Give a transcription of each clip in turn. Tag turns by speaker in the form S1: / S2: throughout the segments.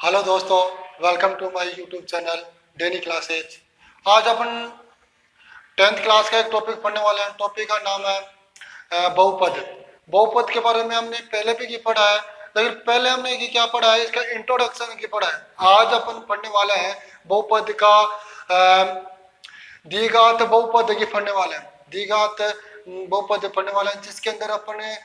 S1: Hello दोस्तों, welcome to my YouTube channel daily classes. आज अपन 10th क्लास का एक टॉपिक पढ़ने वाले हैं। टॉपिक का नाम है बहुपद। बहुपद के बारे में हमने पहले भी की पढ़ा है, लेकिन पहले हमने क्या पढ़ा है, इसका इंट्रोडक्शन की पढ़ा है। आज अपन पढ़ने वाले हैं बहुपद का द्विघात बहुपद की पढ़ने वाले हैं। द्विघात बहुपद पढ़ने वाले हैं, जिसके अंदर अपने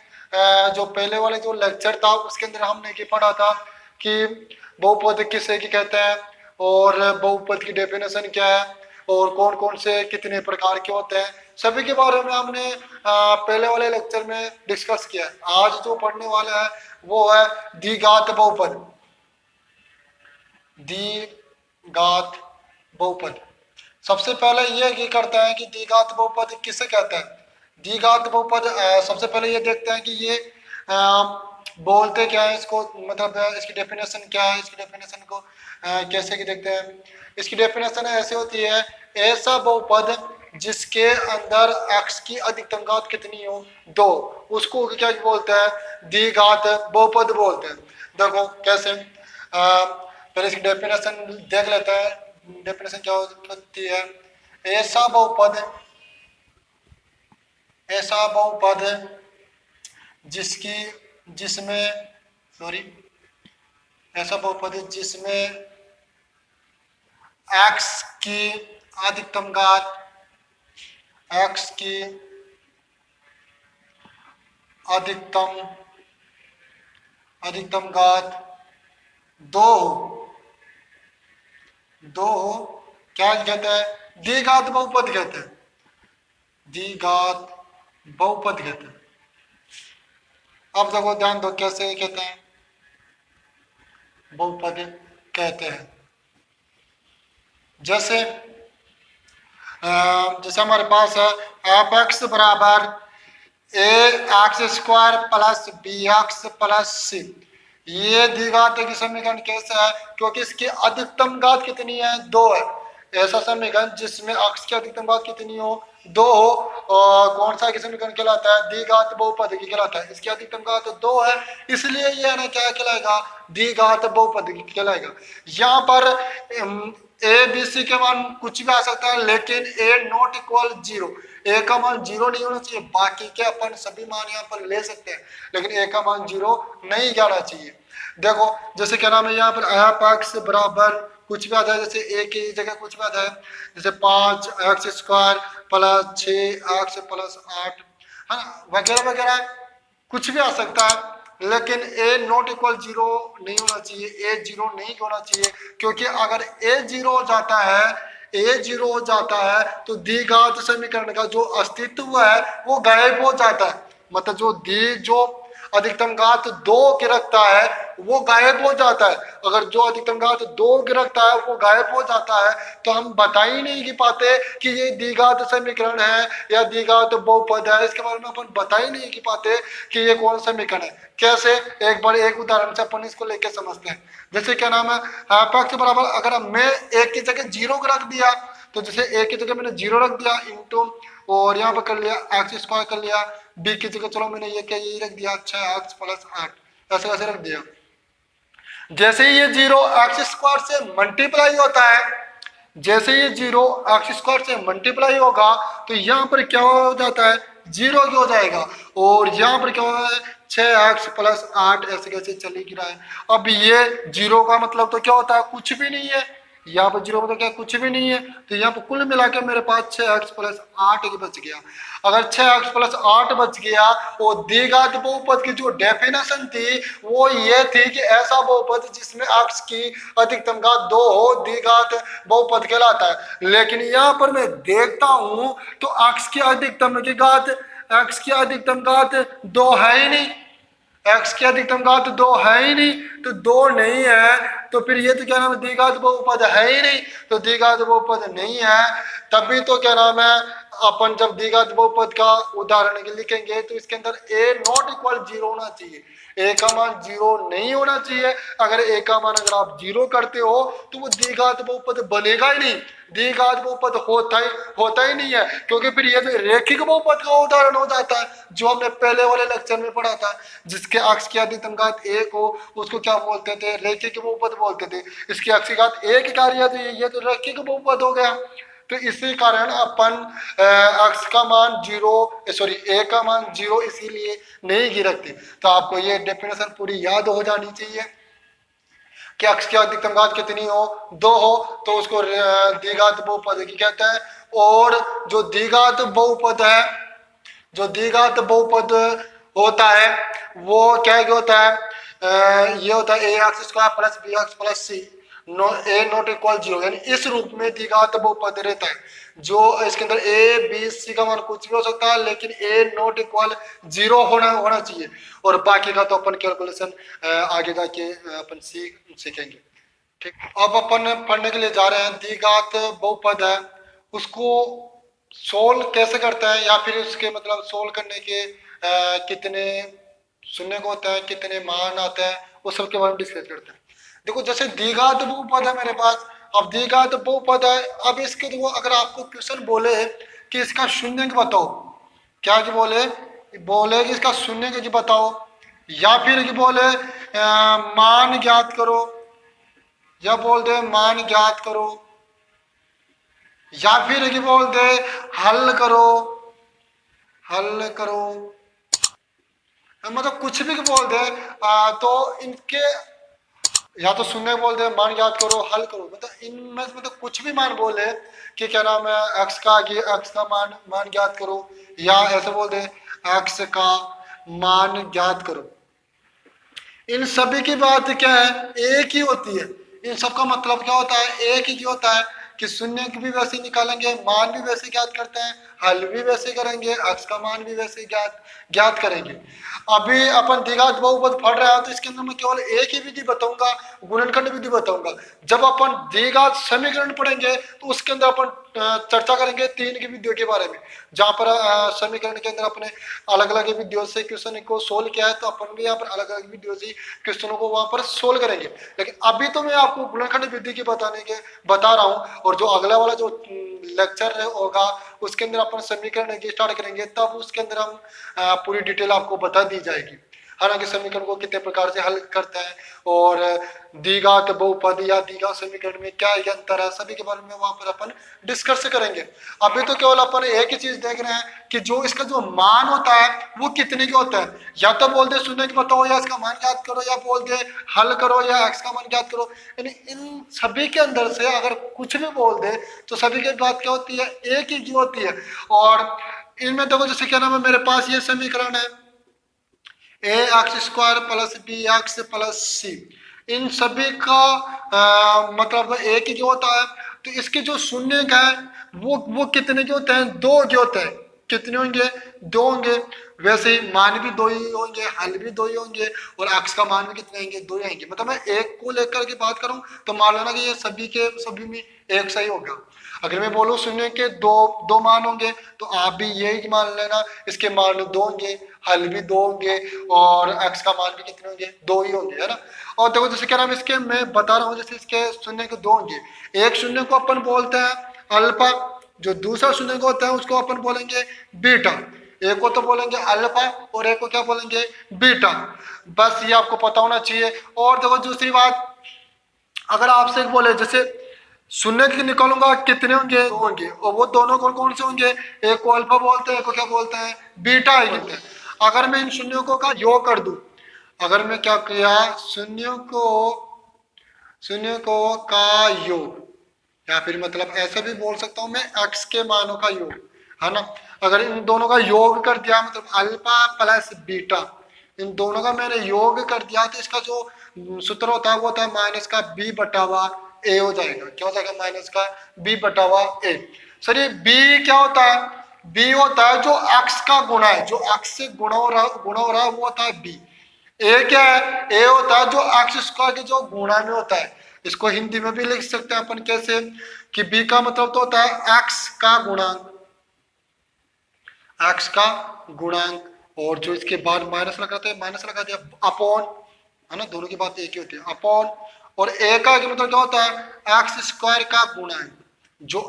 S1: जो पहले वाले जो लेक्चर था उसके अंदर हमने की पढ़ा था कि बहुपद किसे की कहते हैं और बहुपद की डेफिनेशन क्या है और कौन कौन से कितने प्रकार के होते हैं, सभी के बारे में हमने पहले वाले लेक्चर में डिस्कस किया है। आज जो पढ़ने वाला है वो है द्विघात बहुपद। द्विघात बहुपद सबसे पहले ये करता है कि द्विघात बहुपद किसे कहते हैं। द्विघात बहुपद सबसे पहले ये देखते हैं कि ये बोलते क्या है, इसको मतलब इसकी डेफिनेशन क्या है। इसकी डेफिनेशन को कैसे की देखते हैं। इसकी डेफिनेशन ऐसी होती है, ऐसा बहुपद जिसके अंदर x की अधिकतम घात कितनी हो, 2, उसको क्या बोलते हैं, द्विघात बहुपद बोलते हैं। देखो कैसे, पहले इसकी डेफिनेशन देख लेते हैं। डेफिनेशन क्या होती है, ऐसा बहुपद जिसमें ऐसा बहुपद जिसमें x की अधिकतम घात अधिकतम घात 2 हो, क्या कहते हैं, द्विघात बहुपद कहते हैं। द्विघात बहुपद कहते हैं। अब देखो ध्यान दो कैसे कहते हैं, बहुपद कहते हैं। जैसे हमारे पास है एफ एक्स बराबर a x square plus b x plus c. ये द्विघात की समीकरण कैसे है, क्योंकि इसकी अधिकतम घात कितनी है, 2 है। ऐसा समीकरण जिसमें x की अधिकतम घात कितनी हो, 2 हो, और कौन सा समीकरण कहलाता है, द्विघात बहुपद की कहलाता है। इसकी अधिकतम घात 2 है, इसलिए ये ना क्या कहलाएगा, द्विघात बहुपद की कहलाएगा। यहाँ पर ए बी सी के मान कुछ भी आ सकता है, लेकिन ए नॉट इक्वल 0। ए का मान 0 नहीं होना चाहिए। बाकी के अपन सभी मान यहाँ पर ले सकते हैं, लेकिन ए का मान 0 नहीं जाना चाहिए। देखो जैसे क्या नाम है, यहाँ पर एफ एक्स बराबर कुछ भी आता है, जैसे ए की जगह कुछ भी आता है, जैसे 5 x square plus 6 x plus 8, है ना, वगैरह वगैरह कुछ भी आ सकता है। लेकिन ए नॉट इक्वल 0 नहीं होना चाहिए, ए 0 नहीं होना चाहिए, क्योंकि अगर ए 0 हो जाता है तो द्विघात समीकरण का जो अस्तित्व है वो गायब हो जाता है। मतलब जो अधिकतम घात 2 की रखता है वो गायब हो जाता है। अगर जो अधिकतम घात 2 की रखता है वो गायब हो जाता है, तो हम बता ही नहीं की पाते कि ये द्विघात समीकरण है या द्विघात बहुपद है। इसके बारे में अपन बता ही नहीं की पाते कि ये कौन सा समीकरण है। कैसे, एक बार एक उदाहरण से अपन इसको लेके समझते हैं। जैसे क्या नाम है, x बराबर अगर मैं एक की जगह 0 रख दिया, तो जैसे एक की जगह मैंने 0 रख दिया इंटू, और यहाँ पर कर लिया एक्स स्क्वायर कर लिया, बी की जगह चलो मैंने ये क्या यही रख दिया 6x प्लस 8, ऐसे ऐसे रख दिया। जैसे ये 0 एक्स स्क्वायर से मल्टीप्लाई होता है, जैसे ये 0 एक्स स्क्वायर से मल्टीप्लाई होगा तो यहाँ पर क्या हो जाता है, 0 हो जाएगा। और यहाँ पर क्या होगा, 6x प्लस 8 ऐसे कैसे चली गिरा है। अब ये 0 का मतलब तो क्या होता है, कुछ भी नहीं है। यहाँ पर 0 मतलब क्या, कुछ भी नहीं है। तो यहाँ पर कुल मिला के मेरे पास 6x प्लस 8 बच गया। अगर 6x प्लस 8 बच गया, और द्विघात बहुपद की जो डेफिनेशन थी वो ये थी कि ऐसा बहुपद जिसमें x की अधिकतम घात 2 हो, द्विघात बहुपद कहलाता है। लेकिन यहाँ पर मैं देखता हूं तो x की अधिकतम घात 2 है ही नहीं। x की अधिकतम घात 2 है ही नहीं, तो 2 नहीं है तो फिर ये तो क्या नाम है, द्विघात बहुपद है ही नहीं। तो द्विघात बहुपद नहीं है, तभी तो क्या नाम है, अपन जब द्विघात बहुपद का उदाहरण लिखेंगे तो इसके अंदर a नॉट इक्वल 0 होना चाहिए, a का मान 0 नहीं होना चाहिए। अगर a का मान अगर आप 0 करते हो तो वो द्विघात बहुपद बनेगा ही नहीं, द्विघात बहुपद होता ही नहीं है, क्योंकि फिर ये तो रेखिक बहुपद का उदाहरण हो जाता है जो हमने पहले वाले लेक्चर में पढ़ा था। जिसके अक्ष की अधिकतम घात 1 हो उसको क्या बोलते थे, रेखिक बहुपद बोलते थे। इसकी अक्ष की घात 1 कार्य तो ये तो रेखिक बहुपद हो गया। तो इसी कारण अपन अक्ष का मान 0 सॉरी a का मान 0 इसीलिए नहीं गिरकती। तो आपको ये डेफिनेशन पूरी याद हो जानी चाहिए कि अक्ष की अधिकतम घात कितनी हो, 2 हो, तो उसको द्विघात बहुपद की कहते हैं। और जो द्विघात बहुपद है, जो द्विघात बहुपद होता है वो क्या होता है, ये होता है a x square plus b x plus c a not equal 0, यानी इस रूप में द्विघात बहुपद रहता है। जो इसके अंदर a b c का मान कुछ भी हो सकता है, लेकिन a नॉट इक्वल 0 होना चाहिए। और बाकी का तो अपन कैलकुलेशन आगे जाके अपन सीखेंगे। ठीक, अब अपन पढ़ने के लिए जा रहे हैं द्विघात बहुपद है उसको सोल्व कैसे करते हैं, या फिर उसके मतलब सोल्व करने के कितने शून्य को होता है, कितने मान आते हैं, वो सब के बारे में डिस्कस करते हैं। देखो जैसे द्विघात बहुपद है मेरे पास, अब द्विघात बहुपद है, अब इसके देखो अगर आपको क्वेश्चन बोले कि इसका शून्य बताओ, क्या कि बोले कि इसका शून्य की बताओ, या फिर कि बोले मान ज्ञात करो, या बोल दे मान ज्ञात करो, या फिर कि बोल दे हल करो, मतलब कुछ भी बोल दे तो इनके या तो शून्य बोल दे, मान ज्ञात करो, हल करो, मतलब इनमें मतलब कुछ भी मान बोले कि क्या नाम है एक्स का मान ज्ञात करो, या ऐसे बोल दे एक्स का मान ज्ञात करो। इन सभी की बात क्या है, एक ही होती है। इन सब का मतलब क्या होता है, एक ही होता है कि शून्य भी वैसे निकालेंगे, मान भी वैसे ज्ञात करते हैं, हल भी वैसे करेंगे, एक्स का मान भी वैसे ज्ञात करेंगे। अभी अपन द्विघात बहुपद पढ़ रहे हैं तो इसके अंदर मैं केवल एक ही विधि बताऊंगा, गुणनखंड विधि बताऊंगा। जब अपन द्विघात समीकरण पढ़ेंगे तो उसके अंदर अपन चर्चा करेंगे 3 की विधियों के बारे में, जहाँ पर समीकरण के अंदर अपने अलग अलग विधियों से क्वेश्चन को सोल्व किया है, तो अपन भी यहाँ पर अलग अलग विधियों से क्वेश्चनों को वहां पर सोल्व करेंगे। लेकिन अभी तो मैं आपको गुणनखंड विधि की बता रहा हूँ, और जो अगला वाला जो लेक्चर होगा उसके अंदर अपन समीकरण स्टार्ट करेंगे, तब उसके अंदर हम पूरी डिटेल आपको बता दी जाएगी। हालांकि समीकरण को कितने प्रकार से हल करते हैं और द्विघात बहुपद या द्विघात समीकरण में क्या अंतर है, सभी के बारे में वहां पर अपन डिस्कस करेंगे। अभी तो केवल अपन एक ही चीज देख रहे हैं कि जो इसका जो मान होता है वो कितने के होता है। या तो बोल दे शून्य की बताओ, या इसका मान ज्ञात करो, या बोल दे हल करो, या एक्स का मान ज्ञात करो। यानी इन सभी के अंदर से अगर कुछ भी बोल दे तो सभी की बात क्या होती है, एक ही होती है। और इनमें देखो जैसे क्या नाम है, मेरे पास ये समीकरण है a x square plus b x plus c, इन सभी का मतलब एक ही होता है। तो इसके जो शून्य का है वो कितने के होते हैं, 2 के होते हैं। कितने होंगे, 2 होंगे। वैसे ही मान भी 2 ही होंगे, हल भी 2 ही होंगे, और एक्स का मान भी कितने आएंगे, 2 ही आएंगे। मतलब मैं एक को लेकर के बात करूं तो मान लेना कि ये सभी में एक सही होगा। अगर मैं बोलूं शून्य के दो मान होंगे तो आप भी यही मान लेना, इसके मान 2 होंगे, हल भी 2 होंगे, और एक्स का मान भी कितने होंगे, 2 ही होंगे, है ना। और देखो जैसे क्या नाम इसके मैं बता रहा हूँ, जैसे इसके शून्य के 2 होंगे। एक शून्य को अपन बोलते हैं अल्फा, जो दूसरा शून्य को होता है उसको अपन बोलेंगे बीटा। एक को तो बोलेंगे अल्फा और एक को क्या बोलेंगे, बीटा। बस ये आपको पता होना चाहिए। और देखो दूसरी बात, अगर आपसे बोले जैसे शून्य की निकालूंगा कितने होंगे, 2 होंगे, और वो दोनों कौन कौन से होंगे, एक को अल्फा बोलते हैं, एक को क्या बोलते हैं, बीटा ही बोलते हैं। अगर मैं इन शून्यों को का योग कर दूं, अगर मैं क्या किया, शून्यों को का योग, या फिर मतलब ऐसे भी बोल सकता हूं मैं एक्स के मानों का योग, है ना। अगर इन दोनों का योग कर दिया, मतलब अल्फा प्लस बीटा, इन दोनों का मैंने योग कर दिया, तो इसका जो सूत्र होता है वो होता है माइनस का बी बटा हुआ ए हो जाएगा। क्या हो जाएगा, माइनस का बी बटा हुआ ए। सर ये बी क्या होता है, बी होता है जो एक्स का गुणा है, जो एक्स से गुणा हो रहा है वो होता है बी। ए क्या है, ए होता है जो एक्स स्क्वायर के जो गुणा में होता है। इसको हिंदी में भी लिख सकते हैं अपन कैसे, कि बी का मतलब तो होता है एक्स का गुणांक, एक्स का गुणांक, और जो इसके बाद माइनस लगाते हैं माइनस लगा दिया, अपॉन, है ना, दोनों की बात एक ही होती है, अपॉन, और ए का मतलब क्या होता है, एक्स स्क्वायर का गुणांक। जो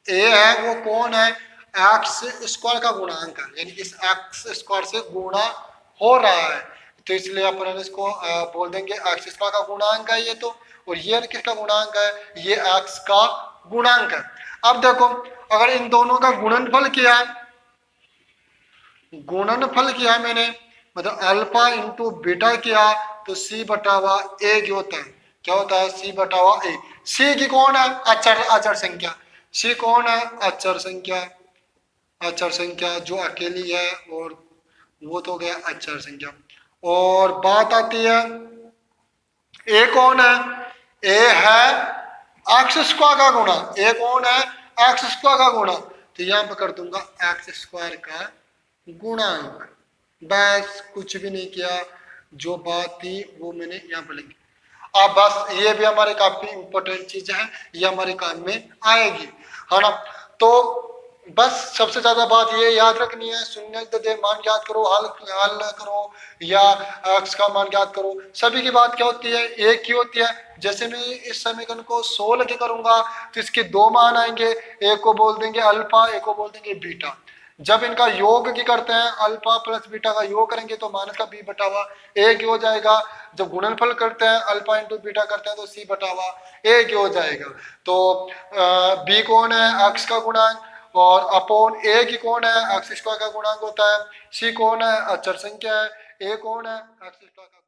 S1: ए है वो कौन है, एक्स स्क्वायर का गुणांक है, यानी इस एक्स स्क्वायर से गुणा हो रहा है, तो इसलिए अपन इसको बोल देंगे एक्स स्क्वायर का गुणांक है ये तो, और ये किसका गुणांक है, ये एक्स का गुणांक है। अब देखो अगर इन दोनों का गुणनफल किया मैंने, मतलब अल्फा इंटू बीटा किया, तो सी बटा हुआ ए जो होता है, क्या होता है, सी बटा हुआ ए। सी की कौन है, अचर अचर संख्या, सी कौन है, अचर संख्या, अचर संख्या जो अकेली है, और वो तो हो गया अचर संख्या। और बात आती है ए कौन है, ए है एक्स स्क्वायर का गुणा, ए कौन है, एक्स स्क्वायर का गुणा, तो यहां पर कर दूंगा एक्स स्क्वायर का गुणांक, बस कुछ भी नहीं किया, जो बात थी वो मैंने यहाँ पर लिखी। अब बस ये भी हमारे काफी इंपॉर्टेंट चीज है, ये हमारे काम में आएगी, है ना। तो बस सबसे ज्यादा बात ये याद रखनी है, शून्य दे मान याद करो, हल हल करो, या एक्स का मान याद करो, सभी की बात क्या होती है, एक ही होती है। जैसे मैं इस समीकरण को 16 लेके करूंगा तो इसके दो मान आएंगे, एक को बोल देंगे अल्फा, एक को बोल देंगे बीटा। जब इनका योग की करते हैं, अल्फा प्लस बीटा का योग करेंगे तो माइनस का बी बटा हुआ ए की हो जाएगा। जब गुणनफल करते हैं, अल्फा इंटू बीटा करते हैं, तो सी बटा हुआ ए की हो जाएगा। तो बी कौन है, एक्स का गुणांक, और अपॉन ए की कौन है, एक्स स्क्वायर का गुणांक होता है, सी कौन है, अचर संख्या है, ए कौन है, एक्स स्क्वायर का